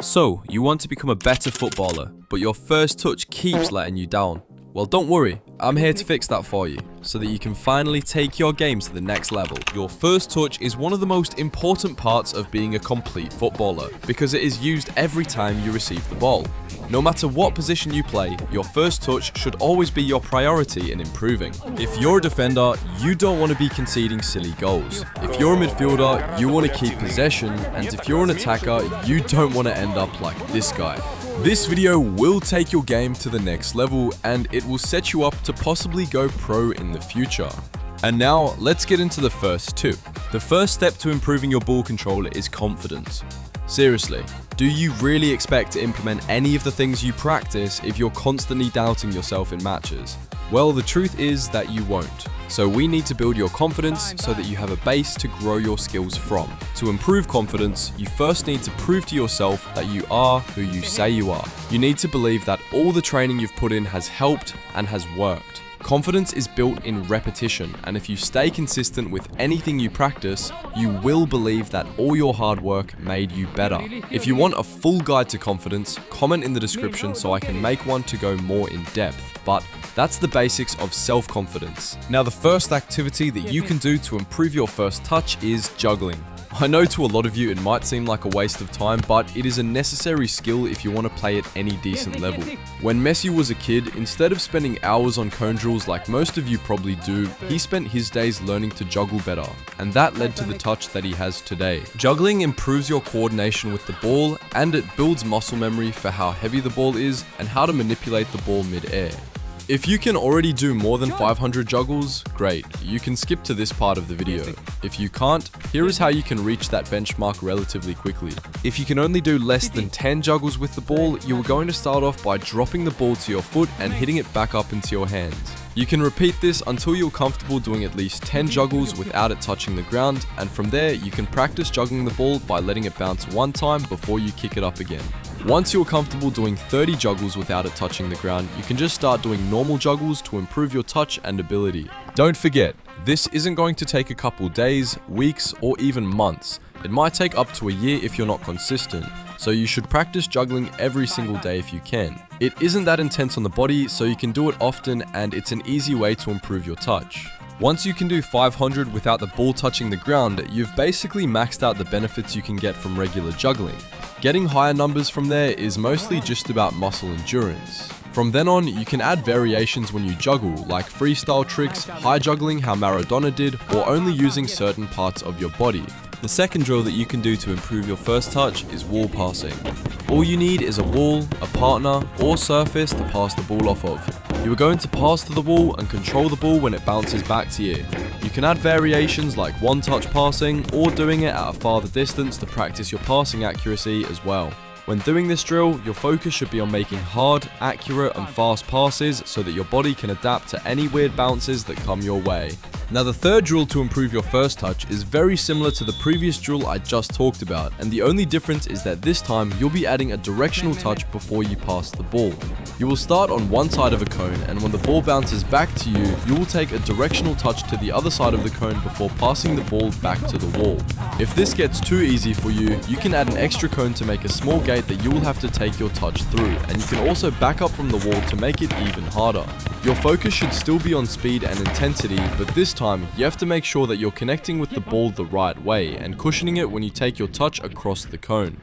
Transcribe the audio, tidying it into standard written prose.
So, you want to become a better footballer, but your first touch keeps letting you down. Well, don't worry, I'm here to fix that for you, so that you can finally take your game to the next level. Your first touch is one of the most important parts of being a complete footballer, because it is used every time you receive the ball. No matter what position you play, your first touch should always be your priority in improving. If you're a defender, you don't want to be conceding silly goals. If you're a midfielder, you want to keep possession, and if you're an attacker, you don't want to end up like this guy. This video will take your game to the next level, and it will set you up to possibly go pro in the future. And now, let's get into the first two. The first step to improving your ball control is confidence. Seriously, do you really expect to implement any of the things you practice if you're constantly doubting yourself in matches? Well, the truth is that you won't. So we need to build your confidence so that you have a base to grow your skills from. To improve confidence, you first need to prove to yourself that you are who you say you are. You need to believe that all the training you've put in has helped and has worked. Confidence is built in repetition, and if you stay consistent with anything you practice, you will believe that all your hard work made you better. If you want a full guide to confidence, comment in the description so I can make one to go more in depth. But that's the basics of self-confidence. Now, the first activity that you can do to improve your first touch is juggling. I know to a lot of you it might seem like a waste of time, but it is a necessary skill if you want to play at any decent level. When Messi was a kid, instead of spending hours on cone drills like most of you probably do, he spent his days learning to juggle better, and that led to the touch that he has today. Juggling improves your coordination with the ball, and it builds muscle memory for how heavy the ball is and how to manipulate the ball mid-air. If you can already do more than 500 juggles, great, you can skip to this part of the video. If you can't, here is how you can reach that benchmark relatively quickly. If you can only do less than 10 juggles with the ball, you are going to start off by dropping the ball to your foot and hitting it back up into your hands. You can repeat this until you're comfortable doing at least 10 juggles without it touching the ground, and from there you can practice juggling the ball by letting it bounce one time before you kick it up again. Once you're comfortable doing 30 juggles without it touching the ground, you can just start doing normal juggles to improve your touch and ability. Don't forget, this isn't going to take a couple days, weeks, or even months. It might take up to a year if you're not consistent, so you should practice juggling every single day if you can. It isn't that intense on the body, so you can do it often, and it's an easy way to improve your touch. Once you can do 500 without the ball touching the ground, you've basically maxed out the benefits you can get from regular juggling. Getting higher numbers from there is mostly just about muscle endurance. From then on, you can add variations when you juggle, like freestyle tricks, high juggling how Maradona did, or only using certain parts of your body. The second drill that you can do to improve your first touch is wall passing. All you need is a wall, a partner, or surface to pass the ball off of. You are going to pass to the wall and control the ball when it bounces back to you. You can add variations like one-touch passing or doing it at a farther distance to practice your passing accuracy as well. When doing this drill, your focus should be on making hard, accurate, and fast passes so that your body can adapt to any weird bounces that come your way. Now, the third drill to improve your first touch is very similar to the previous drill I just talked about, and the only difference is that this time you'll be adding a directional touch before you pass the ball. You will start on one side of a cone, and when the ball bounces back to you, you will take a directional touch to the other side of the cone before passing the ball back to the wall. If this gets too easy for you, you can add an extra cone to make a small gate that you will have to take your touch through, and you can also back up from the wall to make it even harder. Your focus should still be on speed and intensity, but this time you have to make sure that you're connecting with the ball the right way and cushioning it when you take your touch across the cone.